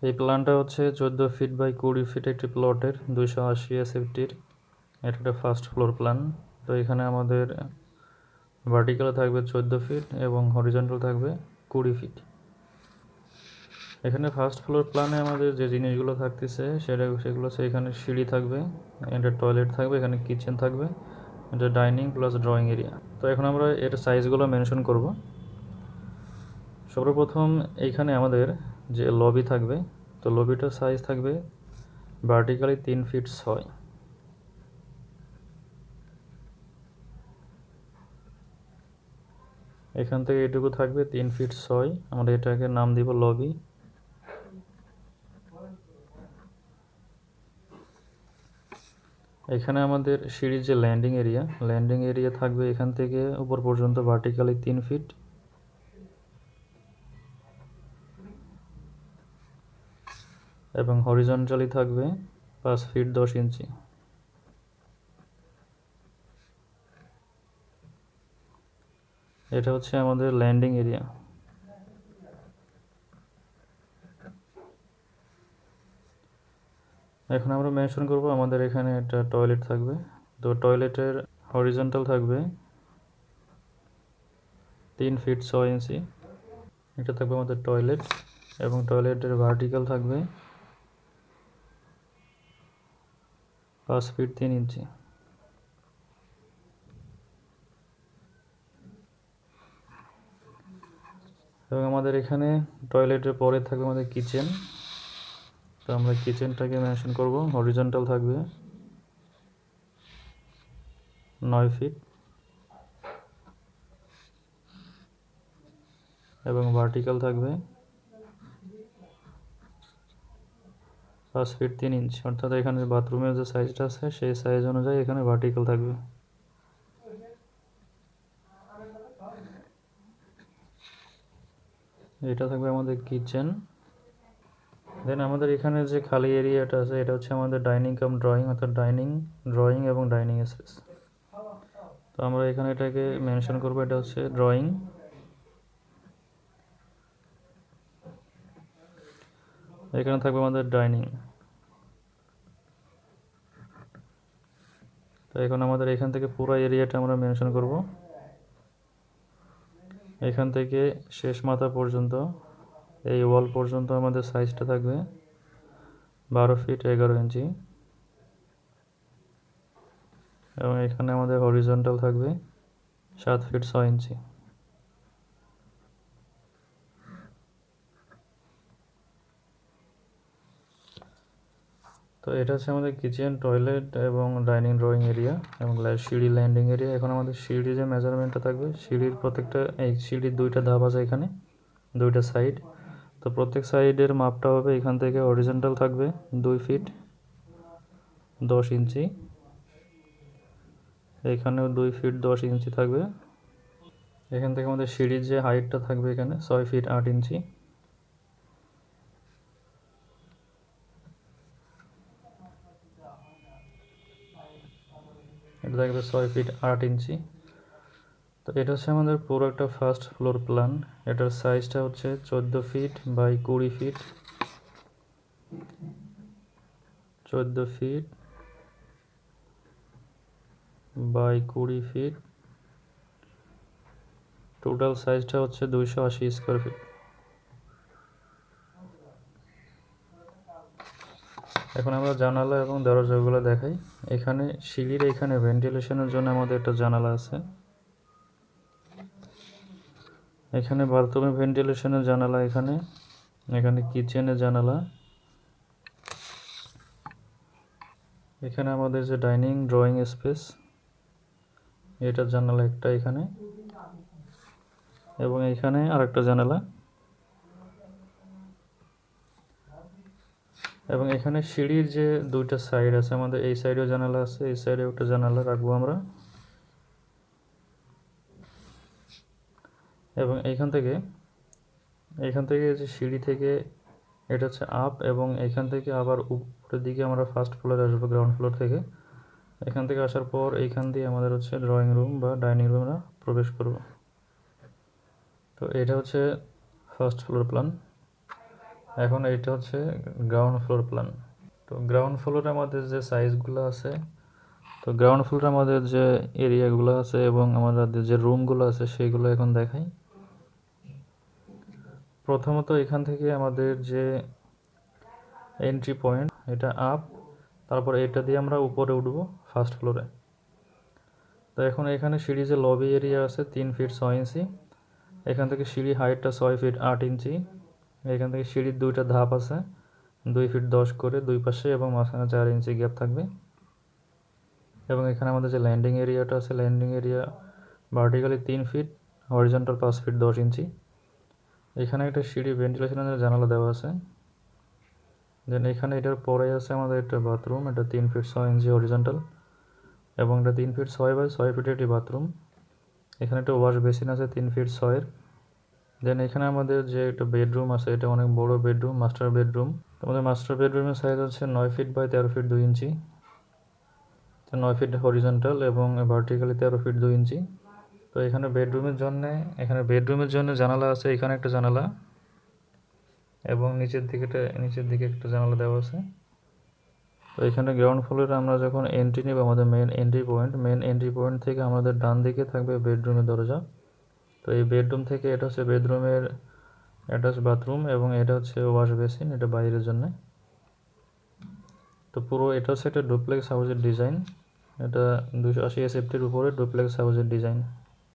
এই প্ল্যানটা হচ্ছে 14 ফিট বাই 20 ফিট একটি প্লটের 280 এসএফটির। এটা একটা ফার্স্ট ফ্লোর প্ল্যান। তো এখানে আমাদের ভার্টিক্যাল থাকবে 14 ফিট এবং হরিজন্টাল থাকবে 20 ফিট। এখানে ফার্স্ট ফ্লোর প্ল্যানে আমাদের যে জিনিসগুলো থাকতেছে সেগুলো হচ্ছে এখানে সিঁড়ি থাকবে, এটা টয়লেট থাকবে, এখানে কিচেন থাকবে, এটা ডাইনিং প্লাস ড্রয়িং এরিয়া। তো এখন আমরা এর সাইজগুলো মেনশন করব। সর্বপ্রথম এইখানে আমাদের যে লবি থাকবে, তো লবিটার সাইজ থাকবে ভার্টিক্যালি 3 ফিট 6। এখান থেকে এটুকু থাকবে 3 ফিট 6। আমরা এটাকে নাম দিব লবি। এখানে আমাদের সিঁড়ির যে ল্যান্ডিং এরিয়া থাকবে এখান থেকে উপর পর্যন্ত ভার্টিক্যালি 3 ফিট এবং হরিজন্টালি থাকবে 5 ফিট 10 ইঞ্চি। এটা হচ্ছে আমাদের ল্যান্ডিং এরিয়া। এখন আমরা মেনশন করব আমাদের এখানে একটা টয়লেট থাকবে। তো টয়লেটের হরিজন্টাল থাকবে 3 ফিট 6 ইঞ্চি। এটা থাকবে আমাদের টয়লেট এবং টয়লেটের ভার্টিক্যাল থাকবে 5 ফিট 3 ইঞ্চি। এবং আমাদের এখানে টয়লেটের পরে থাকবে আমাদের কিচেন। তো আমরা কিচেনটাকে মেনশন করব। হরিজন্টাল থাকবে 9 ফিট এবং ভার্টিক্যাল থাকবে 5 ফিট 3 ইঞ্চি। অর্থাৎ এখানে বাথরুমের যে সাইজটা আছে সেই সাইজ অনুযায়ী এখানে ভার্টিক্যাল থাকবে। এটা থাকবে আমাদের কিচেন। দেন আমাদের এখানে যে খালি এরিয়াটা আছে এটা হচ্ছে আমাদের ডাইনিং কাম ড্রয়িং, অর্থাৎ ড্রয়িং এবং ডাইনিং স্পেস। তো আমরা এখানে এটাকে মেনশন করবো, এটা হচ্ছে ড্রয়িং। এখানে থাকবে আমাদের ডাইনিং। তো এখন আমাদের এখান থেকে পুরো এরিয়াটা আমরা মেনশন করব। এখান থেকে শেষ মাথা পর্যন্ত এই ওয়াল পর্যন্ত আমাদের সাইজটা থাকবে 12 ফিট 11 ইঞ্চি এবং এখানে আমাদের হরিজন্টাল থাকবে 7 ফিট 6 ইঞ্চি। তো এটা হচ্ছে আমাদের কিচেন, টয়লেট এবং ডাইনিং ড্রয়িং এরিয়া এবং সিঁড়ি ল্যান্ডিং এরিয়া। এখন আমাদের সিঁড়ির যে মেজারমেন্টটা থাকবে, সিঁড়ির প্রত্যেকটা এই সিঁড়ির 2টা ধাপ আছে এখানে, 2টা সাইড। তো প্রত্যেক সাইডের মাপটা হবে এখান থেকে হরিজন্টাল থাকবে 2 ফিট 10 ইঞ্চি, এখানেও 2 ফিট 10 ইঞ্চি থাকবে। এখান থেকে আমাদের সিঁড়ির যে হাইটটা থাকবে এখানে 6 ফিট 8 ইঞ্চি। এটা থাকবে 6 ফিট 8 ইঞ্চি। তো এটা হচ্ছে আমাদের পুরো একটা ফার্স্ট ফ্লোর প্ল্যান। এটার সাইজটা হচ্ছে 14 feet by 20 feet, 14 feet by 20 feet. Total সাইজটা হচ্ছে 280 স্কোয়ার ফিট। এখন আমরা জানালা এবং দরজাগুলো দেখাই। এখানে সিঁড়ির এখানে ভেন্টিলেশনের জন্য আমাদের একটা জানালা আছে। এখানে বাথরুমে ভেন্টিলেশনের জানালা, এখানে কিচেনের জানালা, এখানে আমাদের যে ডাইনিং ড্রয়িং স্পেস এটার জানালা একটা এখানে এবং এখানে আরেকটা জানালা এবং এখানে সিঁড়ির যে 2টা সাইড আছে আমাদের, এই সাইডেও জানালা আছে, এই সাইডেও একটা জানালা রাখবো আমরা। এবং এখান থেকে যে সিঁড়ি থেকে এটা হচ্ছে আপ এবং এখান থেকে আবার উপরের দিকে আমরা ফার্স্ট ফ্লোরে আসবো গ্রাউন্ড ফ্লোর থেকে। এখান থেকে আসার পর এইখান দিয়ে আমাদের হচ্ছে ড্রয়িং রুম বা ডাইনিং রুম আমরা প্রবেশ করব। তো এটা হচ্ছে ফার্স্ট ফ্লোর প্ল্যান। এখন এইটা হচ্ছে গ্রাউন্ড ফ্লোর প্ল্যান। তো গ্রাউন্ড ফ্লোরে আমাদের যে সাইজগুলো আছে, তো গ্রাউন্ড ফ্লোরে আমাদের যে এরিয়াগুলো আছে এবং আমাদের যে রুমগুলো আছে সেইগুলো এখন দেখাই। প্রথমত এখান থেকে আমাদের যে এন্ট্রি পয়েন্ট, এটা আপ, তারপর এটা দিয়ে আমরা উপরে উঠবো ফার্স্ট ফ্লোরে। তো এখন এখানে সিঁড়ি যে লবি এরিয়া আছে 3 ফিট 6 ইঞ্চি, এখান থেকে সিঁড়ি হাইটটা 6 ফিট 8 ইঞ্চি। এখান থেকে সিঁড়ির 2টা ধাপ আছে 2 ফিট 10 করে দুই পাশে এবং মাঝখানে 4 ইঞ্চি গ্যাপ থাকবে। এবং এখানে আমাদের যে ল্যান্ডিং এরিয়াটা আছে, landing area vertically 3 feet, horizontal 5 feet 10 inch. এখানে একটা সিঁড়ি ভেন্টিলেশনের জানালা দেওয়া আছে। দেন এখানে এটার পরে আছে আমাদের একটা বাথরুম, এটা 3 ফিট 6 ইঞ্চি হরিজন্টাল এবং এটা 3 ফিট 6 বাই 6 ফিটের একটি বাথরুম। এখানে একটা ওয়াশ বেসিন আছে 3 ফিট 6-এর। দেন এখানে আমাদের যে একটা বেডরুম আছে, এটা অনেক বড় বেডরুম, মাস্টার বেডরুম। আমাদের মাস্টার বেডরুমের সাইজ হচ্ছে 9 feet by 13 feet 2 inch, 9 feet horizontal এবং ভার্টিক্যালি 13 ফিট 2 ইঞ্চি। তো এখানে বেডরুমের জন্য জানালা আছে, এখানে একটা জানালা এবং নিচের দিকে একটা জানালা দেওয়া আছে। তো এখানে গ্রাউন্ড ফ্লোরে আমরা যখন এন্ট্রি নেব, আমাদের মেন এন্ট্রি পয়েন্ট থেকে আমাদের ডান দিকে থাকবে বেডরুমের দরজা। তো এই বেডরুম থেকে এটা হচ্ছে বেডরুমের অ্যাটাচ বাথরুম এবং এটা হচ্ছে ওয়াশ বেসিন, এটা বাইরের জন্য। তো পুরো এটা হচ্ছে একটা ডুপ্লেক্স হাউসের ডিজাইন, এটা 280 SFTর উপরে ডুপ্লেক্স হাউসের ডিজাইন।